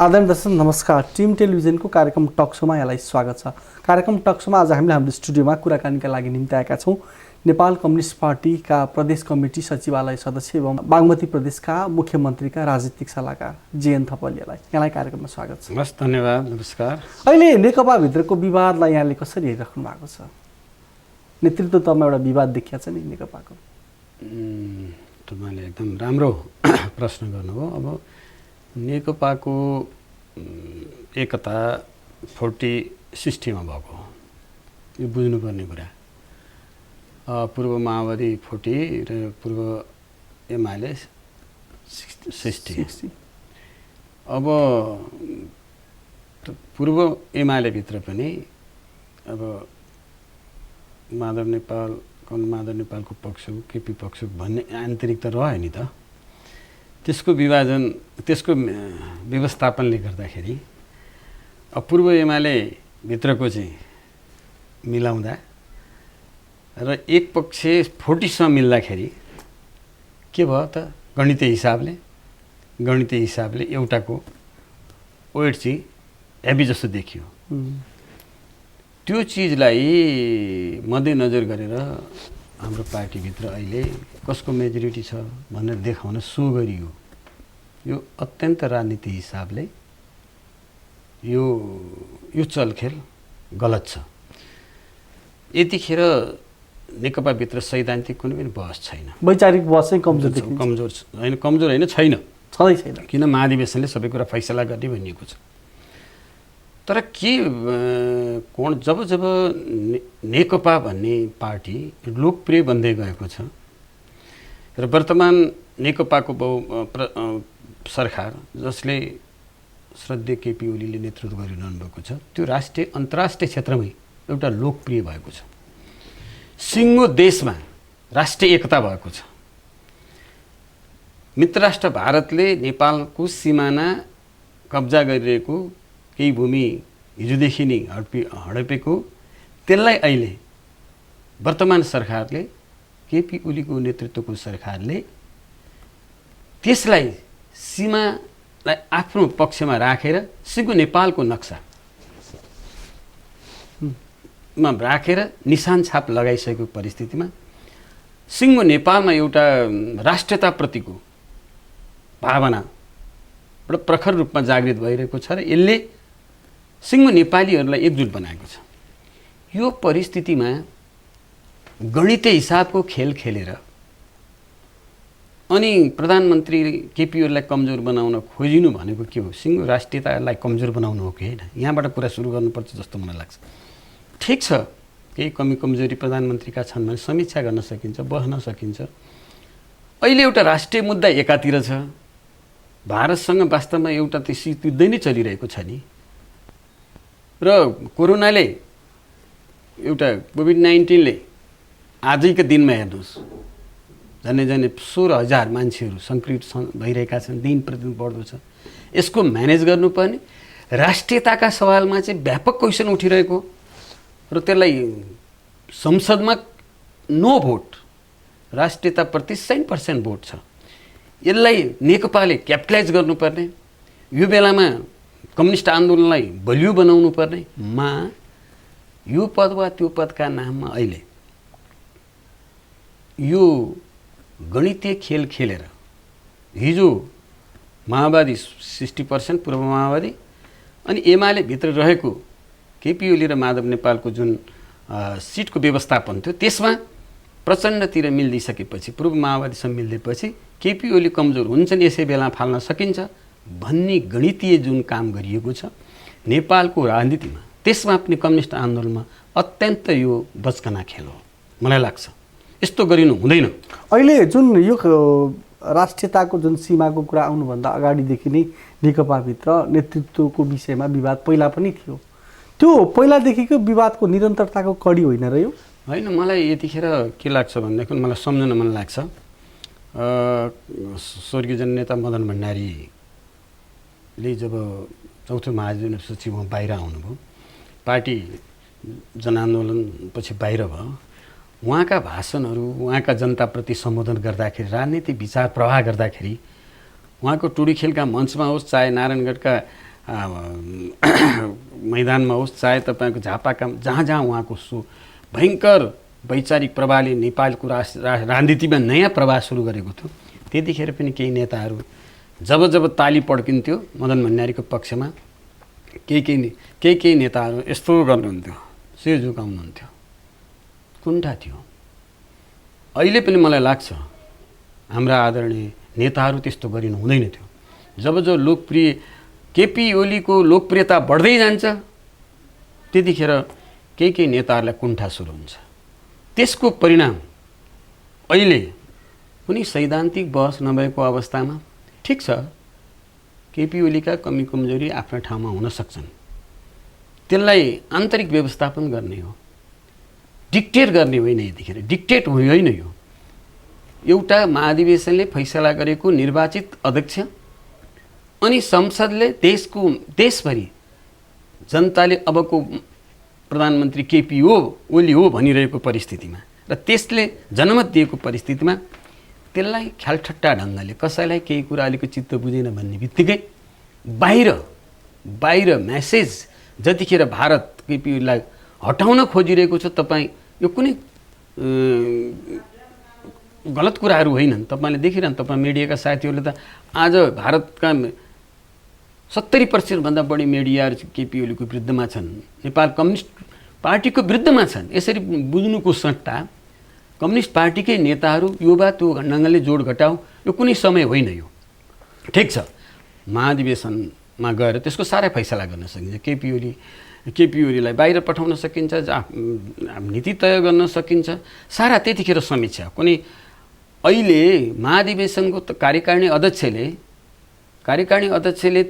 आदरणीय दर्शक नमस्कार। टिम टेलिभिजनको कार्यक्रम टक शोमा यहाँलाई स्वागत छ। कार्यक्रम टक शोमा आज हामीले हाम्रो स्टुडियोमा कुराकानीका लागि निम्ति आएका छौँ नेपाल कम्युनिस्ट पार्टीका प्रदेश कमिटी सचिवालय सदस्य एवं बागमती प्रदेशका मुख्यमन्त्रीका राजनीतिक सल्लाहकार जेएन थपलियालाई। यहाँलाई कार्यक्रममा स्वागत छ। हस्, धन्यवाद, नमस्कार। अहिले नेकपाभित्रको विवादलाई यहाँले कसरी हेरिराख्नु भएको छ? नेतृत्व तहमा एउटा विवाद देखिया छ नि नेकपाको। तपाईँले एकदम राम्रो प्रश्न गर्नुभयो। अब नेकपाको एकता 40-60 भएको हो, यो बुझ्नुपर्ने कुरा। पूर्व माओवादी 40 र पूर्व एमाले 60। अब पूर्व एमाले भित्र पनि अब माधव नेपालको पक्ष केपी पक्ष भन्ने आन्तरिक त रह्यो नि त। त्यसको विभाजन, त्यसको व्यवस्थापनले गर्दाखेरि अब पूर्व एमाले भित्रको चाहिँ मिलाउँदा र एक पक्ष 40सँग मिल्दाखेरि के भयो त, गणितीय हिसाबले एउटाको वेट चाहिँ हेभी जस्तो देखियो। त्यो चिजलाई मध्यनजर गरेर हाम्रो पार्टीभित्र अहिले कसको मेजोरिटी छ भनेर देखाउन सो गरियो। यो अत्यन्त राजनीतिक हिसाबले यो चलखेल गलत छ। यतिखेर नेकपाभित्र सैद्धान्तिक कुनै पनि बहस छैन। वैचारिक बहस चाहिँ कमजोर होइन, छैन। किन महाधिवेशनले सबै कुरा फैसला गर्ने भनिएको छ। तर के जब नेकपा भन्ने पार्टी लोकप्रिय बन्दै गएको छ र वर्तमान नेकपाको सरकार जसले श्रद्धेय केपी ओलीले नेतृत्व गरिरहनु भएको छ, त्यो राष्ट्रिय अन्तर्राष्ट्रिय क्षेत्रमै एउटा लोकप्रिय भएको छ। सिङ्गो देशमा राष्ट्रिय एकता भएको छ। मित्रराष्ट्र भारतले नेपालको सिमाना कब्जा गरिरहेको केही भूमि हिजोदेखि नै हडपेको, त्यसलाई अहिले वर्तमान सरकारले, केपी ओलीको नेतृत्वको सरकारले त्यसलाई सीमालाई आफ्नो पक्षमा राखेर सिङ्गो नेपालको नक्सामा राखेर निशान छाप लगाइसकेको परिस्थितिमा सिङ्गो नेपालमा एउटा राष्ट्रियताप्रतिको भावना एउटा प्रखर रूपमा जागृत भइरहेको छ र यसले सिङ्गो नेपालीहरूलाई एकजुट बनाएको छ। यो परिस्थितिमा गणितीय हिसाबको खेल खेलेर अनि प्रधानमन्त्री केपी ओलीलाई कमजोर बनाउन खोजिनु भनेको के हो? सिङ्गो राष्ट्रियतालाई कमजोर बनाउनु हो कि होइन? यहाँबाट कुरा सुरु गर्नुपर्छ जस्तो मलाई लाग्छ। ठिक छ, केही कमजोरी प्रधानमन्त्रीका छन् भने समीक्षा गर्न सकिन्छ, बस्न सकिन्छ। अहिले एउटा राष्ट्रिय मुद्दा एकातिर छ, भारतसँग वास्तवमा एउटा त्यो शीत युद्ध नै चलिरहेको छ नि। र कोरोनाले, एउटा कोभिड-19ले आजैको दिनमा हेर्नुहोस् झन्डै 16,000 मान्छेहरू सङ्क्रमित भइरहेका छन्, दिन प्रतिदिन बढ्दो छ। यसको म्यानेज गर्नुपर्ने राष्ट्रियताका सवालमा चाहिँ व्यापक क्वेसन उठिरहेको र त्यसलाई संसदमा नो भोट, राष्ट्रियताप्रति 100% भोट छ। यसलाई नेकपाले क्यापिटलाइज गर्नुपर्ने, यो बेलामा कम्युनिस्ट आन्दोलनलाई बलियो बनाउनु पर्नेमा यो पद वा त्यो पदका नाममा अहिले यो गणितीय खेल खेलेर हिजो माओवादी 60% पूर्व माओवादी अनि एमाले भित्र रहेको केपी ओली र माधव नेपालको जुन सिटको व्यवस्थापन थियो त्यसमा प्रचण्डतिर मिलिदिइसकेपछि, पूर्व माओवादीसँग मिलिदिएपछि केपी ओली कमजोर हुन्छन्, यसै बेला फाल्न सकिन्छ भन्ने गणितीय जुन काम गरिएको छ नेपालको राजनीतिमा, त्यसमा पनि कम्युनिस्ट आन्दोलनमा अत्यन्त यो बचकना खेल हो मलाई लाग्छ। यस्तो गरिनु हुँदैन। अहिले जुन यो राष्ट्रियताको जुन सीमाको कुरा आउनुभन्दा अगाडिदेखि नै नेकपाभित्र नेतृत्वको विषयमा विवाद पहिला पनि थियो। त्यो पहिलादेखिको विवादको निरन्तरताको कडी होइन र यो? होइन, मलाई यतिखेर के लाग्छ भनेदेखि मलाई सम्झन मन लाग्छ। स्वर्गीय जननेता मदन भण्डारीले जब चौथो महाधिवेशनपछि उहाँ बाहिर आउनुभयो, पार्टी जनआन्दोलन पछि बाहिर भयो, उहाँका भाषणहरू, उहाँका जनताप्रति सम्बोधन गर्दाखेरि, राजनीतिक विचार प्रवाह गर्दाखेरि, उहाँको टुडी खेलका मञ्चमा होस्, चाहे नारायणगढका मैदानमा होस्, चाहे तपाईँको झापाका जहाँ जहाँ उहाँको भयङ्कर वैचारिक प्रभावले नेपालको राजनीतिमा नयाँ प्रवाह सुरु गरेको थियो, त्यतिखेर पनि केही नेताहरू जब जब ताली पड्किन्थ्यो मदन भण्डारीको पक्षमा, केही नेताहरू यस्तो गर्नुहुन्थ्यो, शिर झुकाउनुहुन्थ्यो, कुण्ठा थियो। अहिले पनि मलाई लाग्छ हाम्रा आदरणीय नेताहरू त्यस्तो गरिनु हुँदैन थियो। जब जो लोकप्रिय केपी ओलीको लोकप्रियता बढ्दै जान्छ त्यतिखेर केही नेताहरूलाई कुण्ठा सुरु हुन्छ। त्यसको परिणाम अहिले कुनै सैद्धान्तिक बहस नभएको अवस्थामा ठिक छ, केपी ओलीका कमी कमजोरी आफ्नो ठाउँमा हुन सक्छन्, त्यसलाई आन्तरिक व्यवस्थापन गर्ने हो, डिक्टेट गर्ने होइन। यतिखेर डिक्टेट होइन, यो एउटा महाधिवेशनले फैसला गरेको निर्वाचित अध्यक्ष अनि संसदले देशभरि जनताले अबको प्रधानमन्त्री केपी ओली हो भनिरहेको परिस्थितिमा र त्यसले जनमत दिएको परिस्थितिमा त्यसलाई ख्यालठट्टा ढङ्गले कसैलाई केही कुरा अलिकति चित्त बुझेन भन्ने बित्तिकै बाहिर म्यासेज जतिखेर भारत केपी ओलीलाई हटाउन खोजिरहेको छ, तपाईँ यो कुनै गलत कुराहरू होइनन्। तपाईँले देखिरहनु, तपाईँ मिडियाका साथीहरूले त आज भारतका 70% बढी मिडियाहरू केपी ओलीको विरुद्धमा छन्, नेपाल कम्युनिस्ट पार्टीको विरुद्धमा छन्। यसरी बुझ्नुको सट्टा कम्युनिस्ट पार्टीकै नेताहरू यो वा त्यो ढङ्गले जोड घटाउ, यो कुनै समय होइन। यो ठिक छ, महाधिवेशनमा गएर त्यसको सारा फैसला गर्न सकिन्छ। केपी ओलीलाई बाहिर पठाउन सकिन्छ, नीति तय गर्न सकिन्छ, सारा त्यतिखेर समीक्षा। कुनै अहिले महाधिवेशनको कार्यकारिणी अध्यक्षले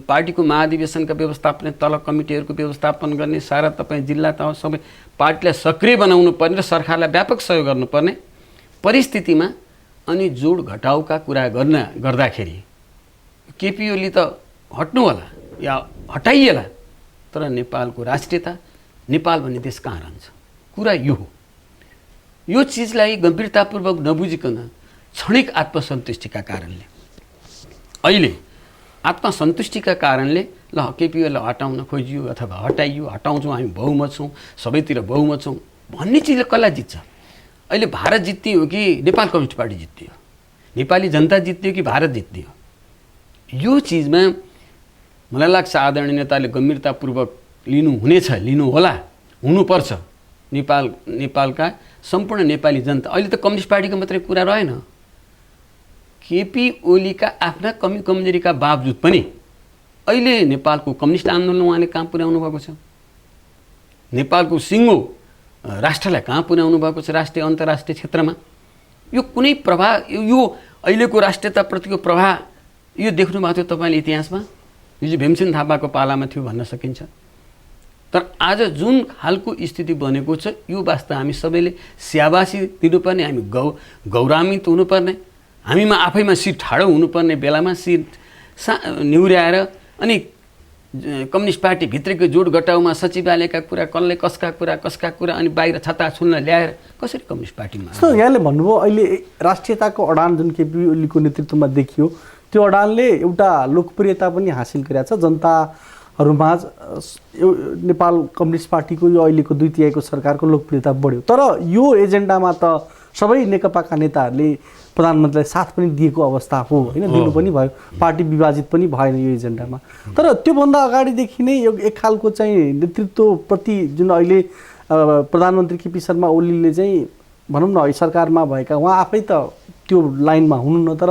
पार्टीको महाधिवेशनका व्यवस्थापन, तल कमिटीहरूको व्यवस्थापन गर्ने, सारा तपाईँ जिल्ला तह सबै पार्टीलाई सक्रिय बनाउनु पर्ने र सरकारलाई व्यापक सहयोग गर्नुपर्ने परिस्थितिमा अनि जोड घटाउका कुरा गर्दाखेरि केपी ओली त हट्नु होला या हटाइएला, तर नेपालको राष्ट्रियता, नेपाल भन्ने देश कहाँ रहन्छ? कुरा यो हो। यो चिजलाई गम्भीरतापूर्वक नबुझिकन क्षणिक आत्मसन्तुष्टिका कारणले, अहिले आत्मसन्तुष्टिका कारणले ल केपी ओलीलाई हटाउन खोजियो अथवा हटाइयो, हटाउँछौँ, हामी बहुमत छौँ, सबैतिर बहुमत छौँ भन्ने चिजले कसलाई जित्छ? अहिले भारत जित्ने हो कि नेपाल कम्युनिस्ट पार्टी जित्ने हो? नेपाली जनता जित्ने हो कि भारत जित्ने हो? यो चिजमा मलाई लाग्छ आदरणीय नेताले गम्भीरतापूर्वक लिनुहोला, हुनुपर्छ। नेपालका सम्पूर्ण नेपाली जनता, अहिले त कम्युनिस्ट पार्टीको मात्रै कुरा रहेन, केपी ओलीका आफ्ना कमी कमजोरीका बावजुद पनि अहिले नेपालको कम्युनिस्ट आन्दोलन उहाँले कहाँ पुर्याउनु भएको छ? नेपालको सिङ्गो राष्ट्रलाई कहाँ पुर्याउनु भएको छ? राष्ट्रिय अन्तर्राष्ट्रिय क्षेत्रमा यो कुनै प्रभाव, यो अहिलेको राष्ट्रियताप्रतिको प्रभाव यो देख्नु भएको थियो तपाईँले इतिहासमा? यो चाहिँ भीमसेन थापाको पालामा थियो भन्न सकिन्छ। तर आज जुन खालको स्थिति बनेको छ यो वास्तव हामी सबैले स्याबासी दिनुपर्ने, हामी गौरवान्वित हुनुपर्ने, हामीमा आफैमा शिर ठाडो हुनुपर्ने बेलामा शिर निहुर्याएर अनि कम्युनिस्ट पार्टी भित्रको जोड घटाउमा सचिवालयका कुरा, कसका कुरा अनि बाहिर छत्ता छुल्न ल्याएर कसरी कम्युनिस्ट पार्टीमा? यहाँले भन्नुभयो अहिले राष्ट्रियताको अडान जुन केपी ओलीको नेतृत्वमा देखियो, त्यो अडानले एउटा लोकप्रियता पनि हासिल गरेको छ जनताहरूमाझ। नेपाल कम्युनिस्ट पार्टीको यो अहिलेको 2/3 सरकारको लोकप्रियता बढ्यो, तर यो एजेन्डामा त सबै नेकपाका नेताहरूले प्रधानमन्त्रीलाई साथ पनि दिएको अवस्था हो होइन, दिनु पनि भयो, पार्टी विभाजित पनि भएन यो एजेन्डामा। तर त्योभन्दा अगाडिदेखि नै यो एक खालको चाहिँ नेतृत्वप्रति जुन अहिले प्रधानमन्त्री केपी शर्मा ओलीले चाहिँ भनौँ न सरकारमा भएका, उहाँ आफै त त्यो लाइनमा हुनुहुन्न, तर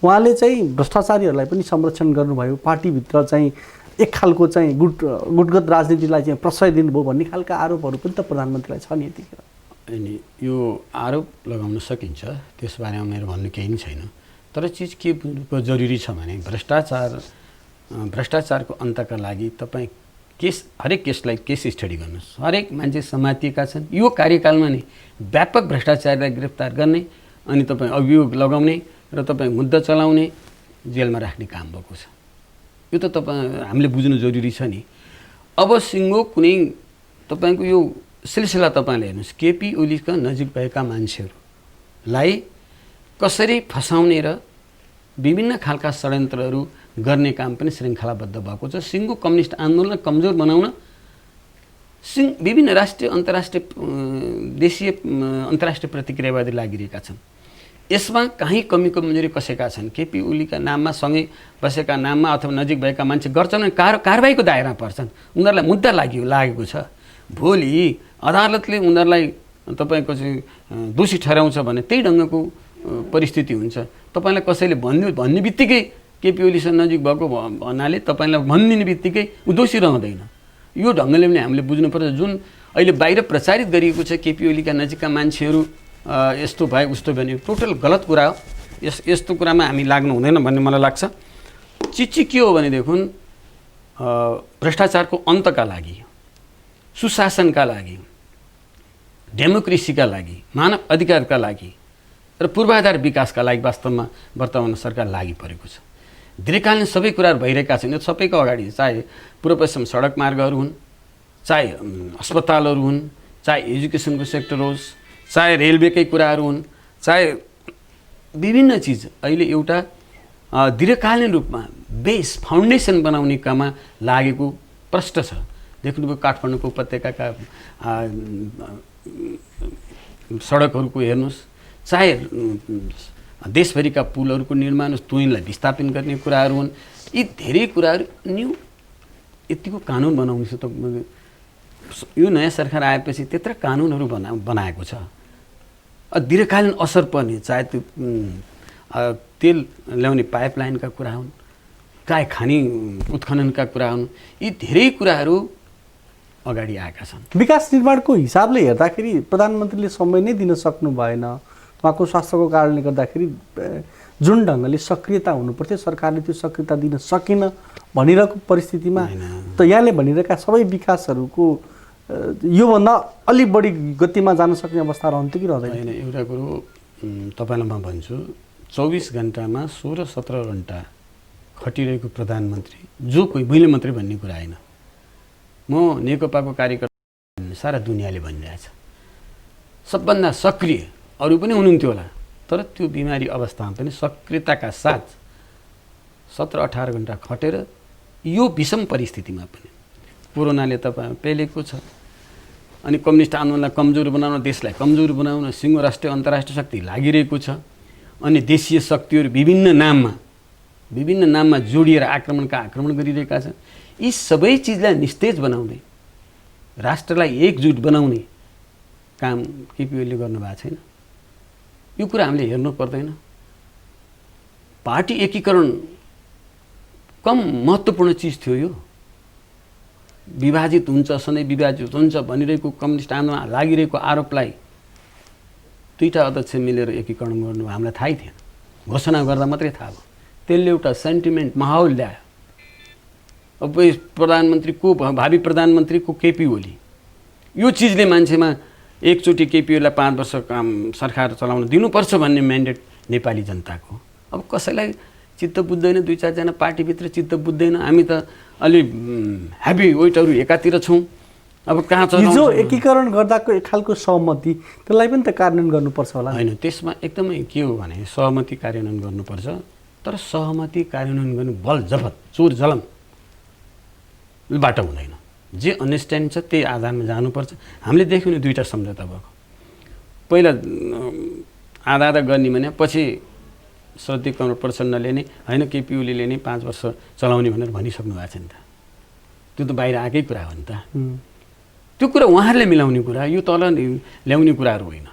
उहाँले चाहिँ भ्रष्टाचारीहरूलाई पनि संरक्षण गर्नुभयो, पार्टीभित्र चाहिँ एक खालको चाहिँ गुटगत राजनीतिलाई चाहिँ प्रश्रय दिनुभयो भन्ने खालका आरोपहरू पनि त प्रधानमन्त्रीलाई छ नि यतिखेर। अनि यो आरोप लगाउन सकिन्छ, त्यसबारेमा मेरो भन्नु केही पनि छैन। तर चिज के बुझ्नुको जरुरी छ भने भ्रष्टाचारको अन्तका लागि तपाईँ हरेक केसलाई केस स्टडी गर्नुहोस्। हरेक मान्छे समातिएका छन्, यो कार्यकालमा नै व्यापक भ्रष्टाचारलाई गिरफ्तार गर्ने अनि तपाईँ अभियोग लगाउने र तपाईँ मुद्दा चलाउने, जेलमा राख्ने काम भएको छ। यो त हामीले बुझ्नु जरुरी छ नि। अब सिङ्गो कुनै तपाईँको यो सिलसिला तपाईँले हेर्नुहोस्, केपी ओलीका नजिक भएका मान्छेहरूलाई कसरी फसाउने र विभिन्न खालका षड्यन्त्रहरू गर्ने काम पनि श्रृङ्खलाबद्ध भएको छ। सिङ्गो कम्युनिस्ट आन्दोलनलाई कमजोर बनाउन विभिन्न राष्ट्रिय अन्तर्राष्ट्रिय देशीय अन्तर्राष्ट्रिय प्रतिक्रियावादी लागिरहेका छन्। यसमा कहीँ कमी कमजोरी कसैका छन्, केपी ओलीका नाममा सँगै बसेका नाममा अथवा नजिक भएका मान्छे गर्छन् भने कारबाहीको दायरामा पर्छन्। उनीहरूलाई मुद्दा लागेको छ। भोलि अदालतले उनीहरूलाई तपाईँको चाहिँ दोषी ठहराउँछ भने त्यही ढङ्गको परिस्थिति हुन्छ। तपाईँलाई कसैले भन्ने बित्तिकै केपी ओलीसँग नजिक भएको भन्नाले तपाईँलाई भनिदिने बित्तिकै ऊ दोषी रहँदैन। यो ढङ्गले पनि हामीले बुझ्नुपर्छ। जुन अहिले बाहिर प्रचारित गरिएको छ केपी ओलीका नजिकका मान्छेहरू यस्तो भए उस्तो भने टोटल गलत कुरा हो। यस्तो कुरामा हामी लाग्नु हुँदैन भन्ने मलाई लाग्छ। चिज के हो भनेदेखि भ्रष्टाचारको अन्तका लागि, सुशासनका लागि, डेमोक्रेसीका लागि, मानव अधिकारका लागि र पूर्वाधार विकासका लागि वास्तवमा वर्तमान सरकार लागि परेको छ। दीर्घकालीन सबै कुराहरू भइरहेका छन्। यो सबैको अगाडि चाहे पूर्व पश्चिम सडक मार्गहरू हुन्, चाहे अस्पतालहरू हुन्, चाहे एजुकेसनको सेक्टर होस्, चाहे रेलवेकै कुराहरू हुन्, चाहे विभिन्न चिज अहिले एउटा दीर्घकालीन रूपमा बेस फाउन्डेसन बनाउने काममा लागेको प्रष्ट छ। देख्नुभयो काठमाडौँको उपत्यकाका सडकहरूको हेर्नुहोस्, चाहे देशभरिका पुलहरूको निर्माण, तुइनलाई विस्थापन गर्ने कुराहरू हुन्। यी धेरै कुराहरू यतिको कानुन बनाउनु छ। त यो नयाँ सरकार आएपछि त्यत्र कानुनहरू बनाएको छ। दीर्घकालीन असर पर्ने, चाहे त्यो तेल ल्याउने पाइपलाइनका कुरा हुन्, चाहे खानी उत्खननका कुरा हुन्, यी धेरै कुराहरू अगाडि आएका छन्। विकास निर्माणको हिसाबले हेर्दाखेरि प्रधानमन्त्रीले समय नै दिन सक्नु भएन। उहाँको स्वास्थ्यको कारणले गर्दाखेरि जुन ढङ्गले सक्रियता हुनुपर्थ्यो सरकारले त्यो सक्रियता दिन सकेन भनिरहेको परिस्थितिमा त यहाँले भनिरहेका सबै विकासहरूको योभन्दा अलिक बढी गतिमा जान सक्ने अवस्था रहन्थ्यो कि रहँदैन? होइन, एउटा कुरो तपाईँलाई म भन्छु, 24 घन्टामा 16-17 घन्टा खटिरहेको प्रधानमन्त्री जो कोही मैले मात्रै भन्ने कुरा होइन, म नेकपाको कार्यकर्ता सारा दुनियाँले भनिरहेछ। सबभन्दा सक्रिय अरू पनि हुनुहुन्थ्यो होला, तर त्यो बिमारी अवस्थामा पनि सक्रियताका साथ 17-18 घन्टा खटेर यो विषम परिस्थितिमा पनि कोरोनाले तपाईँ पेलेको छ। अनि कम्युनिस्ट आन्दोलनलाई कमजोर बनाउन, देशलाई कमजोर बनाउन सिङ्गो राष्ट्रिय अन्तर्राष्ट्रिय शक्ति लागिरहेको छ। अनि देशीय शक्तिहरू विभिन्न नाममा जोडिएर आक्रमण गरिरहेका छन्। यी सबै चिजलाई निस्तेज बनाउँदै राष्ट्रलाई एकजुट बनाउने काम केपी ओलीले गर्नुभएको छैन। यो कुरा हामीले हेर्नु पर्दैन। पार्टी एकीकरण कम महत्त्वपूर्ण चिज थियो। यो विभाजित हुन्छ, सधैँ विभाजित हुन्छ भनिरहेको कम्युनिस्ट आन्दोलन लागिरहेको आरोपलाई दुईवटा अध्यक्ष मिलेर एकीकरण गर्नु हामीलाई थाहै थिएन। घोषणा गर्दा मात्रै थाहा भयो। त्यसले एउटा सेन्टिमेन्ट माहौल ल्यायो। अब प्रधानमन्त्री को, भावी प्रधानमन्त्री को केपी ओली, यो चिजले मान्छेमा एकचोटि केपी ओलीलाई 5 वर्ष काम सरकार चलाउन दिनुपर्छ भन्ने म्यान्डेट नेपाली जनताको। अब कसैलाई चित्त बुझ्दैन, 2-4 जना पार्टीभित्र चित्त बुझ्दैन। हामी त अलि हेभी वेटहरू एकातिर छौँ। अब कहाँ हिजो एकीकरण गर्दाको एक खालको सहमति, त्यसलाई पनि त कार्यान्वयन गर्नुपर्छ होला। होइन, त्यसमा एकदमै के हो भने सहमति कार्यान्वयन गर्नुपर्छ, तर सहमति कार्यान्वयन गर्ने बल जफत चोर जलम बाटो हुँदैन। जे अन्डरस्ट्यान्डिङ छ त्यही आधारमा जानुपर्छ। हामीले देख्यौँ नि 2टा सम्झौता भएको। पहिला आधा गर्ने भने पछि श्रद्धेय कमल प्रचण्डले नै होइन केपी ओलीले नै 5 वर्ष चलाउने भनेर भनिसक्नु भएको छ नि त। त्यो त बाहिर आएकै कुरा हो नि त। त्यो कुरा उहाँहरूले मिलाउने कुरा, यो तल ल्याउने कुराहरू होइन।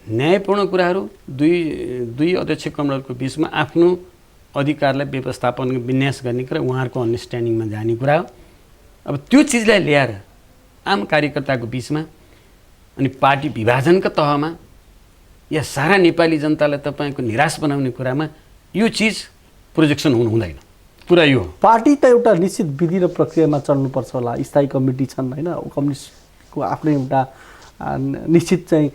न्यायपूर्ण कुराहरू दुई अध्यक्ष कमलरको बिचमा आफ्नो अधिकारलाई व्यवस्थापन विन्यास गर्ने कुरा उहाँहरूको अन्डरस्ट्यान्डिङमा जाने कुरा हो। अब त्यो चिजलाई ल्याएर आम कार्यकर्ताको बिचमा अनि पार्टी विभाजनका तहमा या सारा नेपाली जनतालाई तपाईँको निराश बनाउने कुरामा यो चिज प्रोजेक्सन हुनु हुँदैन। कुरा यो पार्टी त एउटा निश्चित विधि र प्रक्रियामा चल्नुपर्छ होला। स्थायी कमिटी छन् होइन, कम्युनिस्टको आफ्नै एउटा निश्चित चाहिँ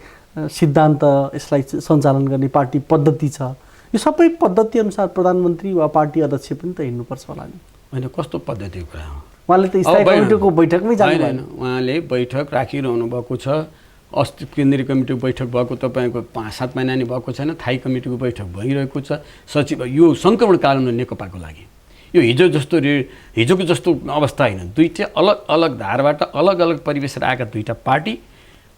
सिद्धान्त, यसलाई सञ्चालन गर्ने पार्टी पद्धति छ। यो सबै पद्धति अनुसार प्रधानमन्त्री वा पार्टी अध्यक्ष पनि त हिँड्नुपर्छ होला नि। होइन, कस्तो पद्धतिको कुरा हो? उहाँले त स्थायी कमिटीको बैठकमै जानु भएन। उहाँले बैठक राखिरहनु भएको छ। अस्ति केन्द्रीय कमिटीको बैठक भएको तपाईँको 5-7 महिना नि भएको छैन, थाई कमिटीको बैठक भइरहेको छ। सचिव यो सङ्क्रमण कालमा नेकपाको लागि यो हिजोको जस्तो अवस्था होइन। दुईटा अलग अलग धारबाट अलग अलग परिवेश आएका दुईटा पार्टी,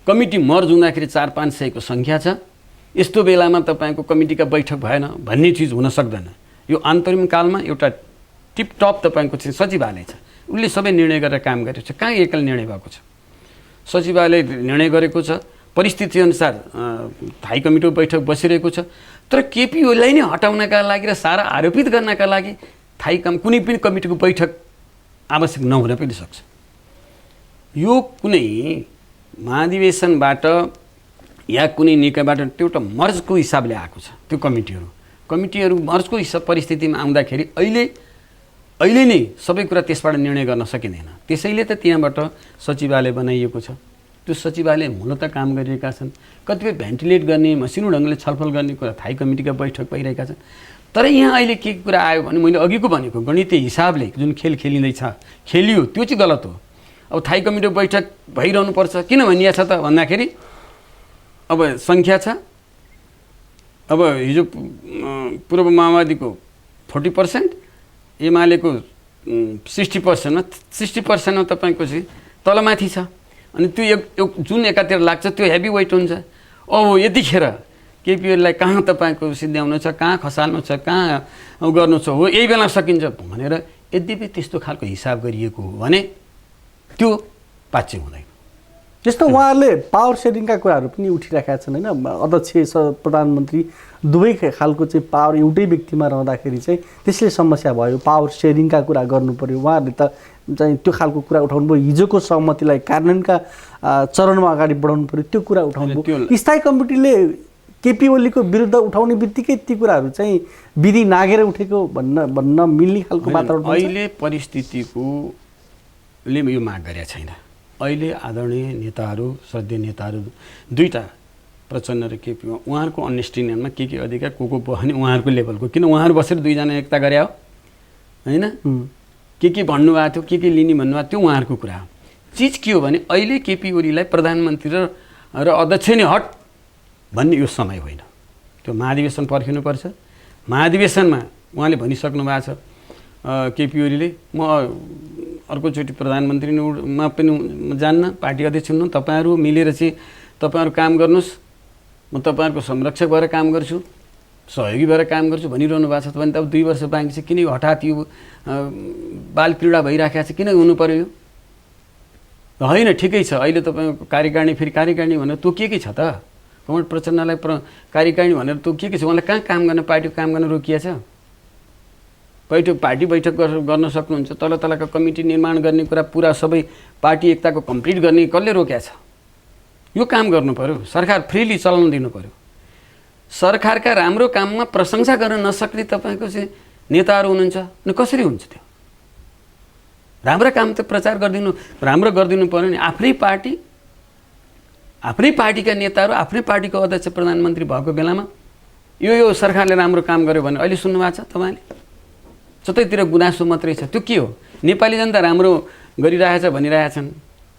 कमिटी मर्ज हुँदाखेरि 400-500 को सङ्ख्या छ। यस्तो बेलामा तपाईँको कमिटीका बैठक भएन भन्ने चिज हुन सक्दैन। यो अन्तरिम कालमा एउटा टिपटप तपाईँको चाहिँ सचिवालय छ, उसले सबै निर्णय गरेर काम गरेको छ। कहाँ एकल निर्णय भएको छ? सचिवालय निर्णय गरेको छ, परिस्थितिअनुसार थाई कमिटीको बैठक बसिरहेको छ। तर केपी ओलीलाई नै हटाउनका लागि र सारा आरोपित गर्नका लागि कुनै पनि कमिटीको बैठक आवश्यक नहुन पनि सक्छ। यो कुनै महाधिवेशनबाट या कुनै निकायबाट त्यो एउटा मर्जको हिसाबले आएको छ। त्यो कमिटीहरू मर्जको हिसाब परिस्थितिमा आउँदाखेरि अहिले नै सबै कुरा त्यसबाट निर्णय गर्न सकिँदैन। त्यसैले त त्यहाँबाट सचिवालय बनाइएको छ। त्यो सचिवालय मूलत काम गरिरहेका छन्। कतिपय भेन्टिलेट गर्ने, मसिनो ढङ्गले छलफल गर्ने कुरा थाई कमिटीका बैठक भइरहेका छन्। तर यहाँ अहिले के कुरा आयो भने मैले अघिको भनेको गणितीय हिसाबले जुन खेल खेलिँदैछ, खेलियो, त्यो चाहिँ गलत हो। अब थाई कमिटीको बैठक भइरहनुपर्छ किन भनिएको छ त भन्दाखेरि अब सङ्ख्या छ। अब हिजो पूर्व माओवादीको 40%, एमालेको 60%मा 60%मा तपाईँको चाहिँ तलमाथि छ। अनि त्यो जुन एकातिर लाग्छ त्यो हेभी वेट हुन्छ। अब यतिखेर केपी ओलीलाई कहाँ तपाईँको सिद्ध्याउनु छ, कहाँ खसाल्नु छ, कहाँ गर्नु छ, हो यही बेला सकिन्छ भनेर यद्यपि त्यस्तो खालको हिसाब गरिएको हो भने त्यो पाच्य हुँदैन। जस्तो उहाँहरूले पावर सेयरिङका कुराहरू पनि उठिरहेका छन् होइन। अध्यक्ष प्रधानमन्त्री दुवै खालको चाहिँ पावर एउटै व्यक्तिमा रहँदाखेरि चाहिँ त्यसले समस्या भयो। पावर सेयरिङका कुरा गर्नु पर्यो, उहाँहरूले त चाहिँ त्यो खालको कुरा उठाउनु भयो। हिजोको सहमतिलाई कार्यान्वयनका चरणमा अगाडि बढाउनु पर्यो, त्यो कुरा उठाउनु भयो। स्थायी कमिटीले केपी ओलीको विरुद्ध उठाउने बित्तिकै ती कुराहरू चाहिँ विधि नागेर उठेको भन्न मिल्ने खालको वातावरण अहिले परिस्थितिकोले यो माग गरेका छैन। अहिले आदरणीय नेताहरू, श्रद्धेय नेताहरू दुईटा प्रचण्ड र केपी, उहाँहरूको अन्डरस्ट्यान्डिङमा के अधिकार को बस्ने उहाँहरूको लेभलको, किन उहाँहरू बसेर दुईजना एकता गरे हो होइन। के भन्नुभएको थियो, के लिने भन्नुभएको थियो, उहाँहरूको कुरा हो। चिज के हो भने अहिले केपी ओलीलाई प्रधानमन्त्री र अध्यक्ष नै हट भन्ने यो समय होइन। त्यो महाधिवेशन पर्खिनुपर्छ। महाधिवेशनमा उहाँले भनिसक्नु भएको छ केपी ओलीले, म अर्कोचोटि प्रधानमन्त्री मा पनि जान्न, पार्टी अध्यक्ष हुनु, तपाईँहरू मिलेर चाहिँ तपाईँहरू काम गर्नुहोस्, म तपाईँहरूको संरक्षक भएर काम गर्छु, सहयोगी भएर काम गर्छु भनिरहनु भएको छ भने त अब 2 वर्ष बाँकी छ। किन हठात यो बाल क्रीडा भइराखेको छ, किन हुनु पर्यो यो? होइन, ठिकै छ। अहिले तपाईँको कार्यकारिणी, फेरि कार्यकारिणी भनेर तोकिएकै छ त। कमल प्रचण्डलाई कार्यकारिणी भनेर तोकिएकै छ। उहाँलाई कहाँ काम गर्न, पार्टीको काम गर्न रोकिएको छ? पार्टी बैठक गर्न सक्नुहुन्छ। तल तलका कमिटी निर्माण गर्ने कुरा, पुरा सबै पार्टी एकताको कम्प्लिट गर्ने कसले रोकेको छ? यो काम गर्नु पर्यो। सरकार फ्रीली चलाउन दिनु पर्यो। सरकारका राम्रो काममा प्रशंसा गर्न नसक्ने तपाईँको चाहिँ नेताहरू हुनुहुन्छ, अनि कसरी हुन्छ त्यो? राम्रो काम त प्रचार गरिदिनु, राम्रो गरिदिनु पर्यो नि। आफ्नै पार्टीका नेताहरू, आफ्नै पार्टीको अध्यक्ष प्रधानमन्त्री भएको बेलामा यो सरकारले राम्रो काम गर्यो भने अहिले सुन्नुभएको छ तपाईँले? सतैतिर गुनासो मात्रै छ। त्यो के हो? नेपाली जनता राम्रो गरिरहेछ भनिरहेछन्,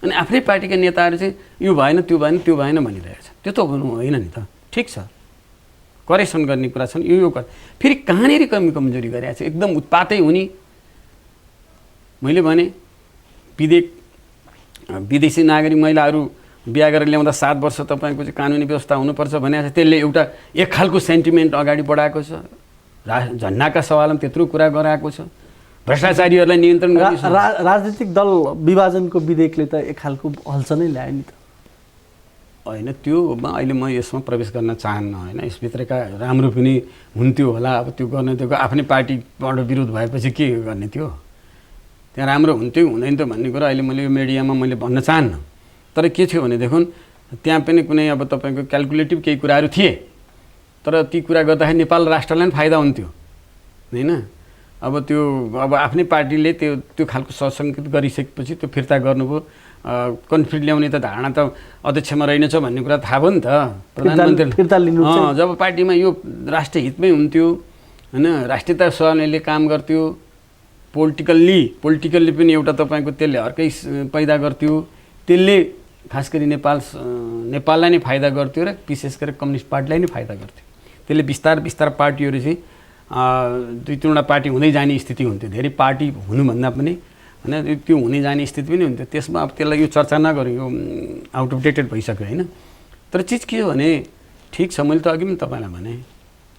अनि आफ्नै पार्टीका नेताहरू चाहिँ यो भएन, त्यो भएन, त्यो भएन भनिरहेछ। त्यो त हुनु होइन नि त। ठिक छ, करेक्सन गर्ने कुरा छन्। यो फेरि कहाँनिर कमजोरी गरेको छ? एकदम उत्पातै हुने। मैले भने विदेशी नागरिक महिलाहरू बिहा गरेर ल्याउँदा 7 वर्ष तपाईँको चाहिँ कानुनी व्यवस्था हुनुपर्छ भनेको छ। त्यसले एउटा एक खालको सेन्टिमेन्ट अगाडि बढाएको छ। झन्नाका सवालमा त्यत्रो कुरा गराएको छ। भ्रष्टाचारीहरूलाई नियन्त्रण गर्ने राजनीतिक दल विभाजनको विधेयकले त एक खालको हल्छ नै ल्यायो नि त। होइन, त्योमा अहिले म यसमा प्रवेश गर्न चाहन्न होइन। यसभित्रका राम्रो पनि हुन्थ्यो होला। अब त्यो गर्न त्यो आफ्नै पार्टीबाट विरोध भएपछि के गर्ने? त्यो त्यहाँ राम्रो हुन्थ्यो हुँदैन त भन्ने कुरा अहिले मैले यो मिडियामा मैले भन्न चाहन्न। तर के थियो भने देखुन, त्यहाँ पनि कुनै अब तपाईँको क्यालकुलेटिभ केही कुराहरू थिए। तर ती कुरा गर्दाखेरि नेपाल राष्ट्रलाई पनि फाइदा हुन्थ्यो होइन। अब आफ्नै पार्टीले त्यो खालको सशङ्कित गरिसकेपछि त्यो फिर्ता गर्नुभयो। कन्फ्लिक्ट ल्याउने त धारणा त अध्यक्षमा रहेनछ भन्ने कुरा थाहा भयो नि त प्रधानमन्त्री। जब पार्टीमा यो राष्ट्रिय हितमै हुन्थ्यो होइन, राष्ट्रियता सहले काम गर्थ्यो, पोलिटिकल्ली पनि एउटा तपाईँको त्यसले अर्कै पैदा गर्थ्यो, त्यसले खास गरी नेपाललाई नै फाइदा गर्थ्यो र विशेष गरेर कम्युनिस्ट पार्टीलाई नै फाइदा गर्थ्यो। त्यसले बिस्तार पार्टीहरू चाहिँ 2-3वटा पार्टी हुँदै जाने स्थिति हुन्थ्यो। धेरै पार्टी हुनुभन्दा पनि होइन त्यो हुने जाने स्थिति पनि हुन्थ्यो। त्यसमा अब त्यसलाई यो चर्चा नगरौँ, यो आउट अफ डेटेड भइसक्यो होइन। तर चिज के हो भने ठिक छ, मैले त अघि पनि तपाईँलाई भने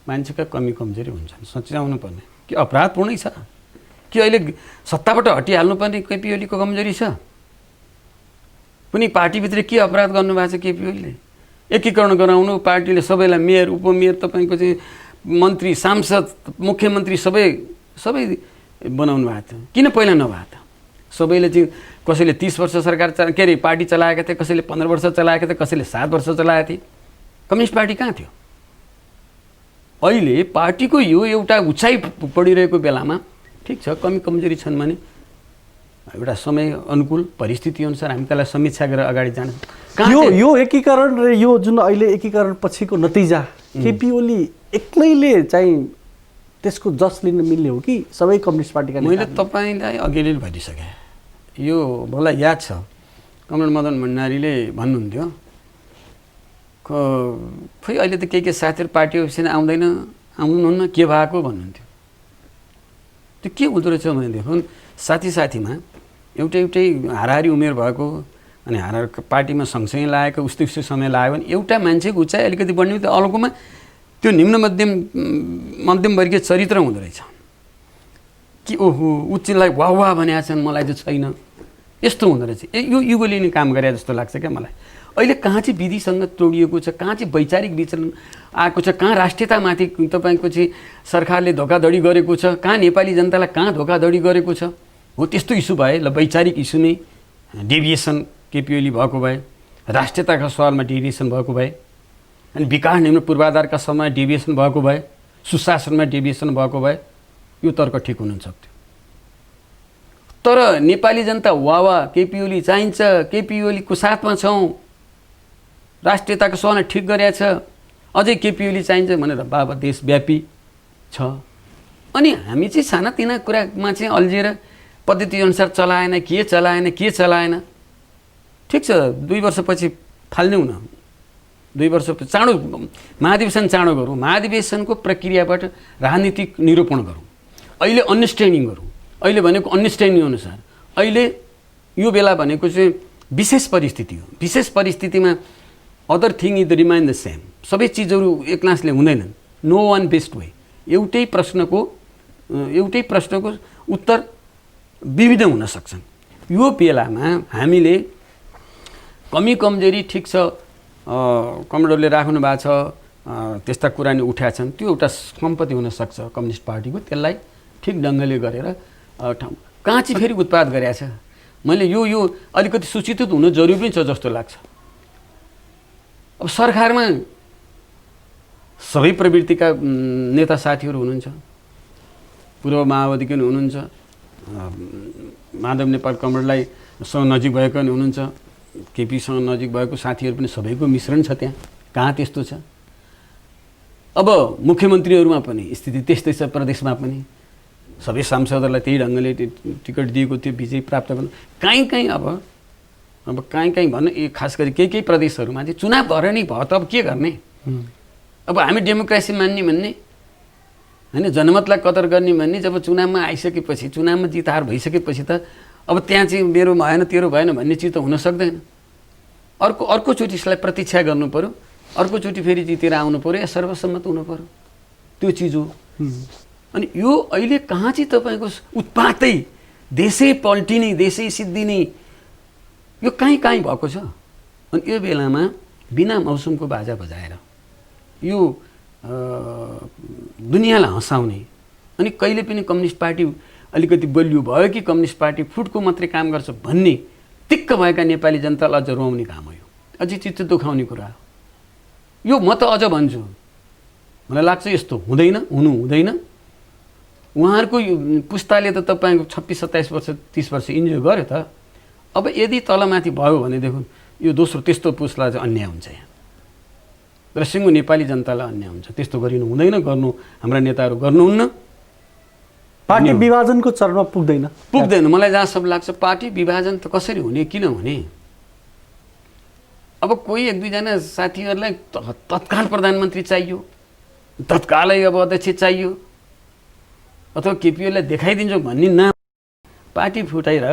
मान्छेका कमी कमजोरी हुन्छन्, सच्याउनु पर्ने। कि अपराधपूर्णै छ कि अहिले सत्ताबाट हटिहाल्नुपर्ने केपी ओलीको कमजोरी छ? कुनै पार्टीभित्र के अपराध गर्नुभएको छ केपी ओलीले? एकीकरण गराउनु, पार्टीले सबैलाई मेयर उपमेयर तपाईँको चाहिँ मन्त्री सांसद मुख्यमन्त्री सबै बनाउनु भएको थियो। किन पहिला नभएको त? सबैले चाहिँ कसैले 30 वर्ष सरकार के अरे पार्टी चलाएका थिए, कसैले 15 वर्ष चलाएका थिए, कसैले 7 वर्ष चलाएका थिए। कम्युनिस्ट पार्टी कहाँ थियो? अहिले पार्टीको यो एउटा उचाइ पढिरहेको बेलामा ठिक छ कमी कमजोरी छन् भने एउटा समय अनुकूल परिस्थिति अनुसार हामी त्यसलाई समीक्षा गरेर अगाडि जान। यो एकीकरण र यो जुन अहिले एकीकरण पछिको नतिजा केपी ओली एक्लैले चाहिँ त्यसको जस लिन मिल्ने हो कि सबै कम्युनिस्ट पार्टीका? मैले तपाईँलाई अघिले भनिसकेँ। यो मलाई याद छ कमरेड मदन भण्डारीले भन्नुहुन्थ्यो खोइ अहिले त के साथीहरू पार्टी अफिस आउनुहुन्न के भएको भन्नुहुन्थ्यो। त्यो के हुँदो रहेछ भनेदेखि साथीमा एउटै हाराहारी उमेर भएको अनि हाराहारी पार्टीमा सँगसँगै लागेको उस्तै समय लाग्यो भने एउटा मान्छेको उचाइ अलिकति बढ्ने त अर्कोमा त्यो निम्न मध्यमवर्गीय चरित्र हुँदो रहेछ कि ओहो उच्चलाई वाह भनेका छन्, मलाई चाहिँ छैन, यस्तो हुँदो रहेछ। यो युगोले नै काम गरे जस्तो लाग्छ क्या मलाई। अहिले कहाँ चाहिँ विधिसँग तोडिएको छ, कहाँ चाहिँ वैचारिक विचलन आएको छ, कहाँ राष्ट्रियतामाथि तपाईँको चाहिँ सरकारले धोकाधडी गरेको छ, कहाँ नेपाली जनतालाई कहाँ धोकाधडी गरेको छ। हो त्यस्तो इस्यु भए ल वैचारिक इस्यु नै डेभिएसन केपी ओली भएको भए, राष्ट्रियताका सवालमा डेभिएसन भएको भए, अनि विकास निम्न पूर्वाधारका समयमा डेभिएसन भएको भए, सुशासनमा डेभिएसन भएको भए यो तर्क ठिक हुन सक्थ्यो। तर नेपाली जनता वाह केपी ओली चाहिन्छ, केपी ओलीको साथमा छौँ, राष्ट्रियताको सवालमा ठिक गरेछ, अझै केपी ओली चाहिन्छ भनेर बाबा देशव्यापी छ। अनि हामी चाहिँ सानातिना कुरामा चाहिँ अल्झिएर पद्धतिअनुसार चलाएन ठिक छ 2 वर्षपछि फाल्नेऊ न, 2 वर्ष चाँडो महाधिवेशन चाँडो गरौँ, महाधिवेशनको प्रक्रियाबाट राजनीतिक निरूपण गरौँ। अहिले अन्डरस्ट्यान्डिङ गरौँ। अहिले भनेको अन्डरस्ट्यान्डिङ अनुसार अहिले यो बेला भनेको चाहिँ विशेष परिस्थिति हो। विशेष परिस्थितिमा other thing is the remain the same. सबै चिजहरू एकनासले हुँदैनन्। No one best way. एउटै प्रश्नको उत्तर विविध हुन सक्छन्। यो बेलामा हामीले कमी कमजोरी ठिक छ कमरेडले राख्नु भएको छ, त्यस्ता कुरा नि उठाएका छन्, त्यो एउटा सम्पत्ति हुनसक्छ कम्युनिस्ट पार्टीको। त्यसलाई ठिक ढङ्गले गरेर कहाँ चाहिँ फेरि उत्पाद गरेका छ। मैले यो अलिकति सूचित हुनु जरुरी पनि छ जस्तो लाग्छ। अब सरकारमा सबै प्रवृत्तिका नेता साथीहरू हुनुहुन्छ, पूर्व माओवादीको नि हुनुहुन्छ, माधव नेपाल कमरेडलाई सँग नजिक भएको नि हुनुहुन्छ, केपीसँग नजिक भएको साथीहरू पनि सबैको मिश्रण छ त्यहाँ। कहाँ त्यस्तो छ? अब मुख्यमन्त्रीहरूमा पनि स्थिति त्यस्तै छ, प्रदेशमा पनि सबै सांसदहरूलाई त्यही ढङ्गले टिकट दिएको त्यो विजय प्राप्त गर्नु। कहीँ अब कहीँ भन्नु खास गरी केही प्रदेशहरूमा चाहिँ चुनाव भएर नै भयो त अब के गर्ने? अब हामी डेमोक्रेसी मान्ने भन्ने होइन, जनमतलाई कदर गर्ने भन्ने जब चुनावमा आइसकेपछि, चुनावमा जित हार भइसकेपछि त अब त्यहाँ चाहिँ मेरो भएन तेरो भएन भन्ने चिज त हुन सक्दैन। अर्कोचोटि यसलाई प्रतीक्षा गर्नु पऱ्यो, अर्कोचोटि फेरि जितेर आउनु पऱ्यो या सर्वसम्मत हुनु पऱ्यो, त्यो चिज हो। अनि यो अहिले कहाँ चाहिँ तपाईँको उत्पातै देशै पल्टिने, देशै सिद्धिने यो कहीँ भएको छ। अनि यो बेलामा बिना मौसमको बाजा बजाएर यो दुनियाँलाई हँसाउने अनि कहिले पनि कम्युनिस्ट पार्टी अलिकति बलियो भयो कि कम्युनिस्ट पार्टी फुटको मात्रै काम गर्छ भन्ने तिक्क भएका नेपाली जनतालाई अझ रुवाउने काम हो। यो अझै चित्त दुखाउने कुरा हो। यो म त अझ भन्छु, मलाई लाग्छ यस्तो हुँदैन, हुनु हुँदैन। उहाँहरूको पुस्ताले त तपाईँको 26-27 वर्ष 30 वर्ष इन्जोय गर्यो त। अब यदि तलमाथि भयो भनेदेखि यो दोस्रो त्यस्तो पुस्तालाई चाहिँ अन्याय हुन्छ यहाँ र सिङ्गो नेपाली जनतालाई अन्याय हुन्छ। त्यस्तो गरिनु हुँदैन, गर्नु हाम्रा नेताहरू गर्नुहुन्न। पार्टी विभाजनको चरणमा पुग्दैन। मलाई जहाँसम्म लाग्छ पार्टी विभाजन त कसरी हुने, किन हुने? अब कोही एक दुईजना साथीहरूलाई तत्काल प्रधानमन्त्री चाहियो, तत्कालै अब अध्यक्ष चाहियो अथवा केपी ओलीलाई देखाइदिन्छौँ भन्ने नाम पार्टी फुटाएर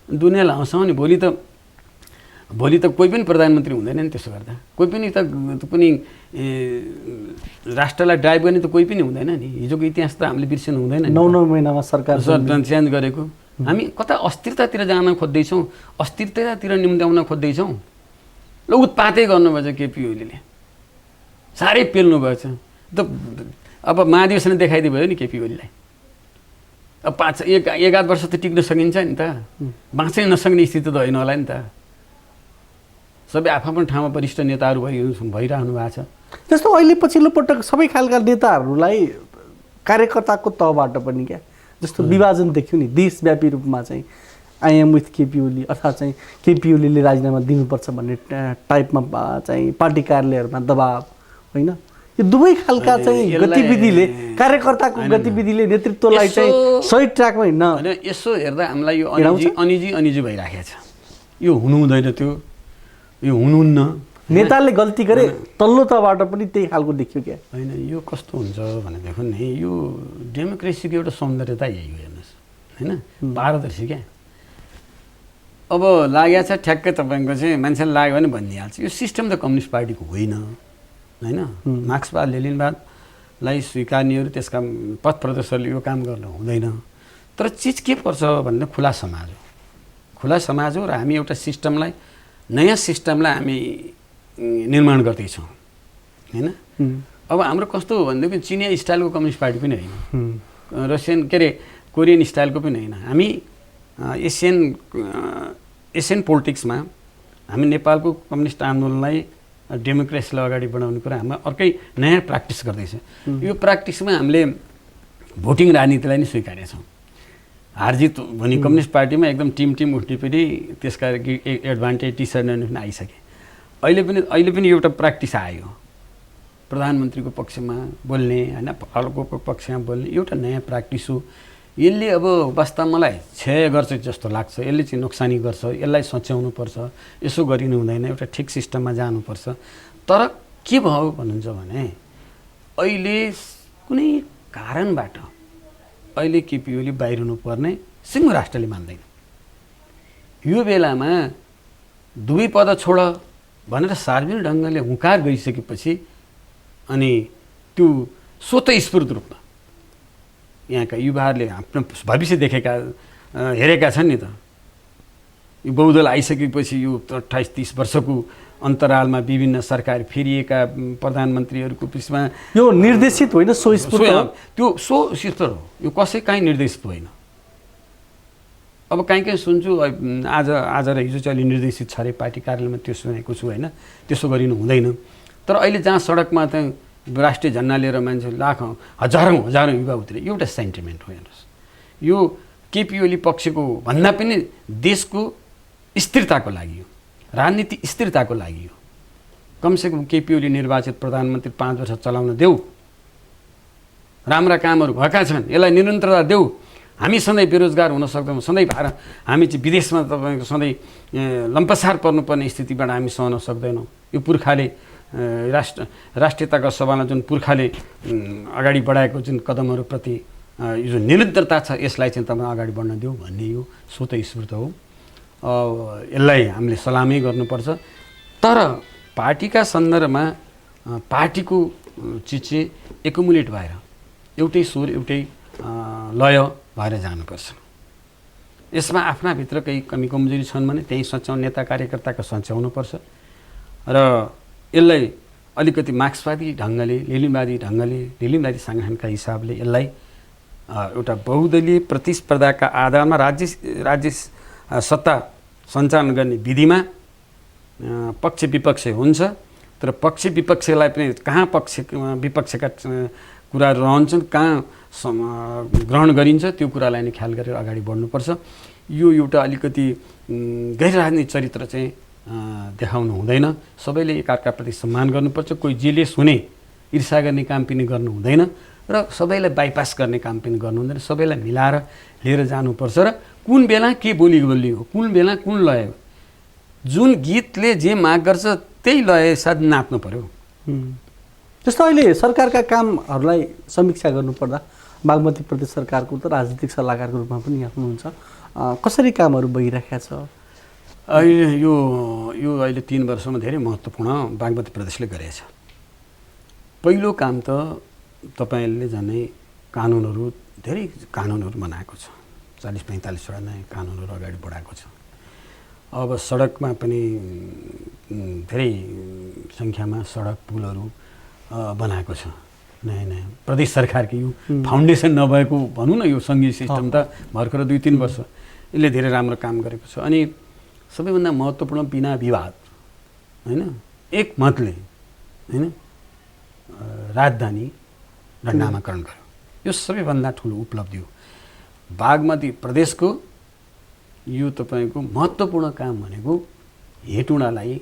दुनियाँलाई हँसाउने भोलि त कोही पनि प्रधानमन्त्री हुँदैन नि। त्यसो गर्दा कोही पनि राष्ट्रलाई ड्राइभ गर्ने त कोही पनि हुँदैन नि। हिजोको इतिहास त हामीले बिर्सिनु हुँदैन। 9 महिनामा सरकार चेन्ज गरेको हामी कता अस्थिरतातिर जान खोज्दैछौँ, अस्थिरतातिर निम्त्याउन खोज्दैछौँ। ल उत्पातै गर्नुभएछ केपी ओलीले, साह्रै पेल्नु भएछ। त अब महाधिवेशन देखाइदियो भयो नि केपी ओलीलाई। अब 1-8 वर्ष त टिक्न सकिन्छ नि त, बाँच्नै नसक्ने स्थिति त होइन होला नि त। सबै आफ्नो ठाउँमा वरिष्ठ नेताहरू भइरहनु भएको छ। जस्तो अहिले पछिल्लो पटक सबै खालका नेताहरूलाई कार्यकर्ताको तहबाट पनि क्या जस्तो विभाजन देख्यो नि देशव्यापी रूपमा चाहिँ I am with KP Oli अथवा चाहिँ केपी ओलीले राजीनामा दिनुपर्छ भन्ने टाइपमा चाहिँ पार्टी कार्यालयहरूमा दबाब होइन। यो दुवै खालका चाहिँ गतिविधिले कार्यकर्ताको गतिविधिले नेतृत्वलाई चाहिँ सही ट्र्याकमा हिँड्न होइन। यसो हेर्दा हामीलाई यो अनिजी भइराखेको छ। यो हुनु हुँदैन, यो हुनुहुन्न। नेताले गल्ती गरे तल्लो तहबाट पनि त्यही खालको देखियो क्या होइन। यो कस्तो हुन्छ भने देखो नि, यो डेमोक्रेसीको एउटा सौन्दर्यता यही हो हेर्नुहोस् होइन, पारदर्शी क्या। अब लागेको छ ठ्याक्कै तपाईँको चाहिँ मान्छेले लाग्यो भने भनिदिइहाल्छ। यो सिस्टम त कम्युनिस्ट पार्टीको होइन होइन। मार्क्सवाद लेनिनवादलाई स्वीकार्नेहरू त्यसका पथ प्रदर्शकले यो काम गर्न हुँदैन। तर चिज के पर्छ भन्दा खुला समाज हो, खुला समाज हो। र हामी एउटा सिस्टमलाई, नयाँ सिस्टमलाई हामी निर्माण गर्दैछौँ होइन। अब हाम्रो कस्तो हो भनेदेखि चिनिया स्टाइलको कम्युनिस्ट पार्टी पनि होइन, रसियन कोरियन स्टाइलको पनि होइन। हामी एसियन पोलिटिक्समा हामी नेपालको कम्युनिस्ट आन्दोलनलाई डेमोक्रेसीलाई अगाडि बढाउने कुरा हामी अर्कै नयाँ प्र्याक्टिस गर्दैछ। यो प्र्याक्टिसमा हामीले भोटिङ राजनीतिलाई नै स्वीकारेका छौँ। हारजित भने कम्युनिस्ट पार्टीमा एकदम टिम उठ्नेपछि त्यसका एडभान्टेज डिसएडभान्टेज पनि आइसके। अहिले पनि एउटा प्र्याक्टिस आयो, प्रधानमन्त्रीको पक्षमा बोल्ने होइन, अर्कोको पक्षमा बोल्ने एउटा नयाँ प्र्याक्टिस हो। यसले अब वास्तवमा मलाई क्षय गर्छ जस्तो लाग्छ। यसले चाहिँ नोक्सानी गर्छ, यसलाई सच्याउनुपर्छ, यसो गरिनु हुँदैन, एउटा ठिक सिस्टममा जानुपर्छ। तर के भयो भन्नुहुन्छ भने अहिले कुनै कारणबाट अहिले केपी ओली बाहिरिनु पर्ने सिङ्गो राष्ट्रले मान्दैन। यो बेलामा दुवै पद छोड भनेर सार्वजनिक ढङ्गले हुँकार गरिसकेपछि अनि त्यो स्वतःस्फूर्त रूपमा यहाँका युवाहरूले आफ्नो भविष्य देखेका हेरेका छन् नि त। यो बहुदल आइसकेपछि यो 28-30 वर्षको अन्तरालमा विभिन्न सरकार फेरिएका प्रधानमन्त्रीहरूको पिछमा यो निर्देशित होइन, स्वस्फूर्त त्यो स्वस्फूर्त हो। यो कसै काहीँ निर्देशित होइन। अब काहीँ सुन्छु आज र हिजो चाहिँ अलि निर्देशित छ अरे पार्टी कार्यालयमा, त्यो सुनेको छु होइन। त्यसो गरिनु हुँदैन। तर अहिले जहाँ सडकमा त राष्ट्रिय झन्डा लिएर मान्छे हजारौँ युवा उत्रे, एउटा सेन्टिमेन्ट हो हेर्नुहोस्। यो केपी ओली पक्षको भन्दा पनि देशको स्थिरताको लागि हो, राजनीति स्थिरताको लागि हो। कमसेकम केपी ओली निर्वाचित प्रधानमन्त्री 5 वर्ष चलाउन देऊ, राम्रा कामहरू भएका छन्, यसलाई निरन्तरता देऊ। हामी सधैँ बेरोजगार हुन सक्दैनौँ, सधैँ हामी चाहिँ विदेशमा तपाईँको सधैँ लम्पसार पर्नुपर्ने स्थितिबाट हामी सहन सक्दैनौँ। यो पुर्खाले राष्ट्रियताका सभामा जुन पुर्खाले अगाडि बढाएको जुन कदमहरूप्रति यो जुन निरन्तरता छ, यसलाई चाहिँ तपाईँ अगाडि बढ्न देऊ भन्ने यो स्वतःस्फूर्त हो। यसलाई हामीले सलामै गर्नुपर्छ। तर पार्टीका सन्दर्भमा पार्टीको चिज चाहिँ एकुमुलेट भएर एउटै स्वर एउटै लय भएर जानुपर्छ। यसमा आफ्नाभित्र केही कमी कमजोरी छन् भने त्यही सच्याउनु, नेता कार्यकर्ताको सच्याउनुपर्छ। र यसलाई अलिकति मार्क्सवादी ढङ्गले, लेनिनवादी सङ्गठनका हिसाबले यसलाई एउटा बहुदलीय प्रतिस्पर्धाका आधारमा राज्य सत्ता सञ्चालन गर्ने विधिमा पक्ष विपक्ष हुन्छ। तर पक्ष विपक्षलाई पनि कहाँ विपक्षका कुराहरू रहन्छन्, कहाँ ग्रहण गरिन्छ, त्यो कुरालाई नै ख्याल गरेर अगाडि बढ्नुपर्छ। यो एउटा अलिकति गैर राजनीतिक चरित्र चाहिँ देखाउनु हुँदैन। सबैले एकअर्काप्रति सम्मान गर्नुपर्छ। कोही जेलेस हुने, ईर्ष्या गर्ने काम पनि गर्नु हुँदैन र सबैलाई बाइपास गर्ने काम पनि गर्नु हुँदैन। सबैलाई मिलाएर लिएर जानुपर्छ र कुन बेला के बोली हो, कुन बेला कुन लय जुन गीतले जे माग गर्छ त्यही लय साथ नाच्नु पर्यो। जस्तो अहिले सरकारका कामहरूलाई समीक्षा गर्नुपर्दा बागमती प्रदेश सरकारको त राजनीतिक सल्लाहकारको रूपमा पनि यहाँ हुनुहुन्छ, कसरी कामहरू भइरहेका छ? अहिले यो अहिले 3 वर्षमा धेरै महत्त्वपूर्ण बागमती प्रदेशले गरेछ। पहिलो काम त तपाईँले जाने कानुनहरू, धेरै कानुनहरू बनाएको छ, 40-45वटा नयाँ कानुनहरू अगाडि बढाएको छ। अब सडकमा पनि धेरै सङ्ख्यामा सडक पुलहरू बनाएको छ नयाँ नयाँ। प्रदेश सरकारको यो फाउन्डेसन नभएको भनौँ न, यो सङ्घीय सिस्टम त भर्खर 2-3 वर्ष यसले धेरै राम्रो काम गरेको छ। अनि सबैभन्दा महत्त्वपूर्ण बिना विवाद होइन, एक मतले होइन राजधानी र नामाकरण गर्यो, यो सबैभन्दा ठुलो उपलब्धि हो बागमती प्रदेशको। यो तपाईँको महत्त्वपूर्ण काम भनेको हेटुँडालाई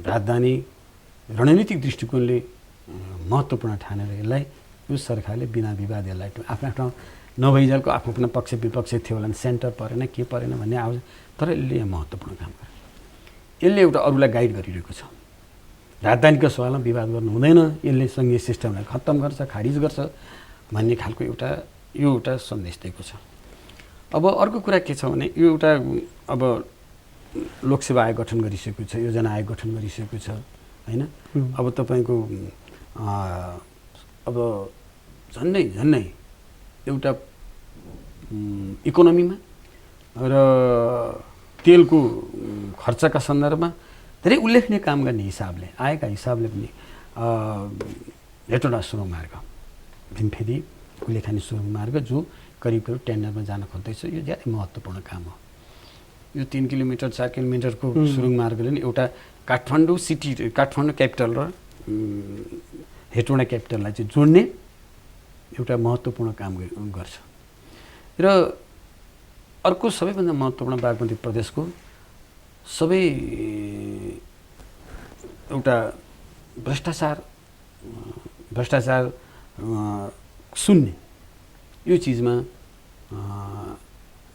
राजधानी रणनीतिक दृष्टिकोणले महत्त्वपूर्ण ठानेर यसलाई यो सरकारले बिना विवाद यसलाई आफ्नो आफ्नो नभइन्जेलको आफ्नो आफ्नो पक्ष विपक्ष थियो होला, सेन्टर परेन के परेन भन्ने आउँछ, तर यसले यहाँ महत्त्वपूर्ण काम गर्यो। यसले एउटा अरूलाई गाइड गरिरहेको छ। राजधानीको सवालमा विवाद गर्नु हुँदैन, यसले सङ्घीय सिस्टमलाई खत्तम गर्छ, खारिज गर्छ भन्ने खालको एउटा सन्देश दिएको छ। अब अर्को कुरा के छ भने यो एउटा अब लोकसेवा आयोग गठन गरिसकेको छ, योजना आयोग गठन गरिसकेको छ होइन। अब तपाईँको अब झन्डै एउटा इकोनोमीमा र तेलको खर्चका सन्दर्भमा धेरै उल्लेखनीय काम गर्ने हिसाबले आएका हिसाबले पनि हेटौँडा सुरुङ मार्ग, भीमफेदी कुलेखानी सुरुङ मार्ग जो करिब टेन्डरमा जान खोज्दैछ, यो धेरै महत्त्वपूर्ण काम हो। यो 3 किलोमिटर 4 किलोमिटरको सुरुङ मार्गले नि एउटा काठमाडौँ सिटी, काठमाडौँ क्यापिटल र हेटौँडा क्यापिटललाई चाहिँ जोड्ने एउटा महत्त्वपूर्ण काम गर्छ। र अर्को सबैभन्दा महत्त्वपूर्ण बागमती प्रदेशको सबै एउटा भ्रष्टाचार सुन्ने यो चिजमा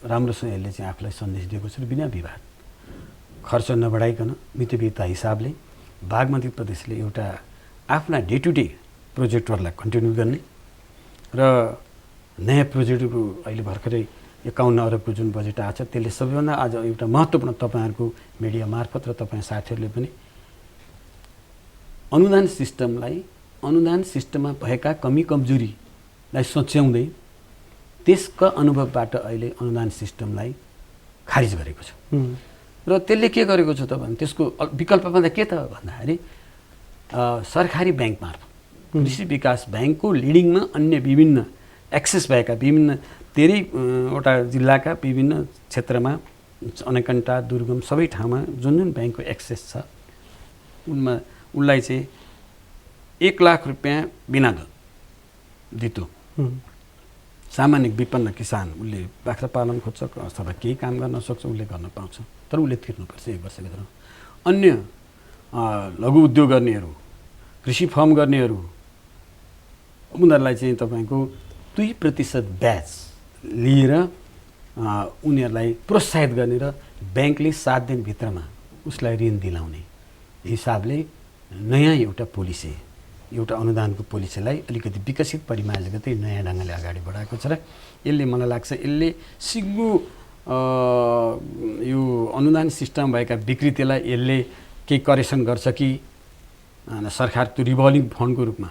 राम्रोसँग यसले चाहिँ आफूलाई सन्देश दिएको छ। बिना विवाद खर्च नबढाइकन मितव्ययिता हिसाबले बागमती प्रदेशले एउटा आफ्ना डे टु डे प्रोजेक्टहरूलाई कन्टिन्यू गर्ने र नयाँ प्रोजेक्टको अहिले भर्खरै 51 अरबको जुन बजेट आएको छ त्यसले सबैभन्दा आज एउटा महत्त्वपूर्ण तपाईँहरूको मिडिया मार्फत र तपाईँ साथीहरूले पनि अनुदान सिस्टममा भएका कमी कमजोरीलाई सच्याउँदै त्यसका अनुभवबाट अहिले अनुदान सिस्टमलाई खारिज गरेको छ। र त्यसले के गरेको छ त भने त्यसको विकल्पमा त के त भन्दाखेरि सरकारी ब्याङ्क मार्फत कृषि विकास ब्याङ्कको लिडिङमा अन्य विभिन्न एक्सेस भएका विभिन्न धेरैवटा जिल्लाका विभिन्न क्षेत्रमा अनेकन्टा दुर्गम सबै ठाउँमा जुन ब्याङ्कको एक्सेस छ उनलाई चाहिँ 1 लाख रुपियाँ बिना दितो सामान्य विपन्न किसान, उसले बाख्रा पालन खोज्छ अथवा केही काम गर्न सक्छ, उसले गर्न पाउँछ, तर उसले तिर्नुपर्छ 1 वर्षभित्र। अन्य लघु उद्योग गर्नेहरू, कृषि फर्म गर्नेहरू, उनीहरूलाई चाहिँ तपाईँको 2% ब्याज लिएर उनीहरूलाई प्रोत्साहित गर्ने र ब्याङ्कले 7 दिनभित्रमा उसलाई ऋण दिलाउने हिसाबले नयाँ एउटा पोलिसी, एउटा अनुदानको पोलिसीलाई अलिकति विकसित परिमार्जगतै नयाँ ढङ्गले अगाडि बढाएको छ। र यसले मलाई लाग्छ यसले सिङ्गो यो अनुदान सिस्टम भएका विकृतिलाई यसले केही करेक्सन गर्छ कि सरकार त्यो रिभल्भिङ फन्डको रूपमा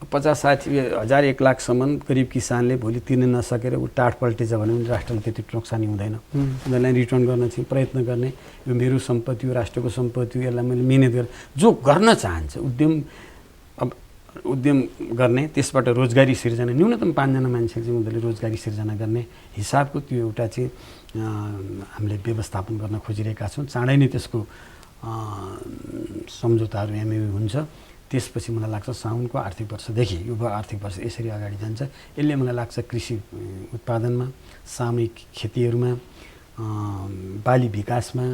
50-60 हजार 1 लाखसम्म गरिब किसानले भोलि तिर्न नसकेर ऊ टाढ पल्टेछ भने पनि राष्ट्रलाई त्यति नोक्सानी हुँदैन। उनीहरूलाई रिटर्न गर्न चाहिँ प्रयत्न गर्ने, यो मेरो सम्पत्ति हो, राष्ट्रको सम्पत्ति हो, यसलाई मैले मिहिनेत गरेर जो गर्न चाहन्छ उद्यम गर्ने, त्यसबाट रोजगारी सिर्जना, न्यूनतम 5 जना मान्छे चाहिँ उनीहरूले रोजगारी सिर्जना गर्ने हिसाबको त्यो एउटा चाहिँ हामीले व्यवस्थापन गर्न खोजिरहेका छौँ। चाँडै नै त्यसको सम्झौताहरू एमओयू हुन्छ। त्यसपछि मलाई लाग्छ साउनको आर्थिक वर्षदेखि यो आर्थिक वर्ष यसरी अगाडि जान्छ। यसले मलाई लाग्छ कृषि उत्पादनमा, सामूहिक खेतीहरूमा, बाली विकासमा,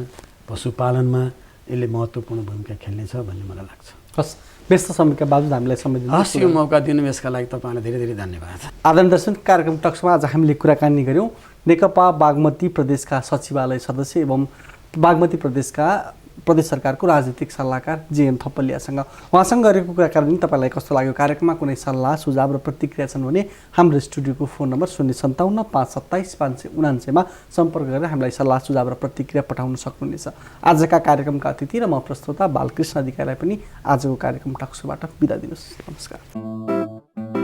पशुपालनमा यसले महत्त्वपूर्ण भूमिका खेल्नेछ भन्ने मलाई लाग्छ। हस्, व्यस्त समयका बावजुद हामीलाई समय दिनु, हस्, यो मौका दिनु यसका लागि तपाईँलाई धेरै धेरै धन्यवाद। आदरणीय दर्शक, कार्यक्रम टक्समा आज हामीले कुराकानी गऱ्यौँ नेकपा बागमती प्रदेशका सचिवालय सदस्य एवं बागमती प्रदेशका प्रदेश सरकारको राजनीतिक सल्लाहकार जेएन थपलियासँग। उहाँसँग गरेको कुराकानी तपाईँलाई कस्तो लाग्यो? कार्यक्रममा कुनै सल्लाह सुझाव र प्रतिक्रिया छन् भने हाम्रो स्टुडियोको फोन नम्बर 057 527 549मा सम्पर्क गरेर हामीलाई सल्लाह सुझाव र प्रतिक्रिया पठाउन सक्नुहुनेछ। आजका कार्यक्रमका अतिथि र म प्रस्तोता बालकृष्ण अधिकारीलाई पनि आजको कार्यक्रम टक्सोबाट बिदा दिनुहोस्। नमस्कार।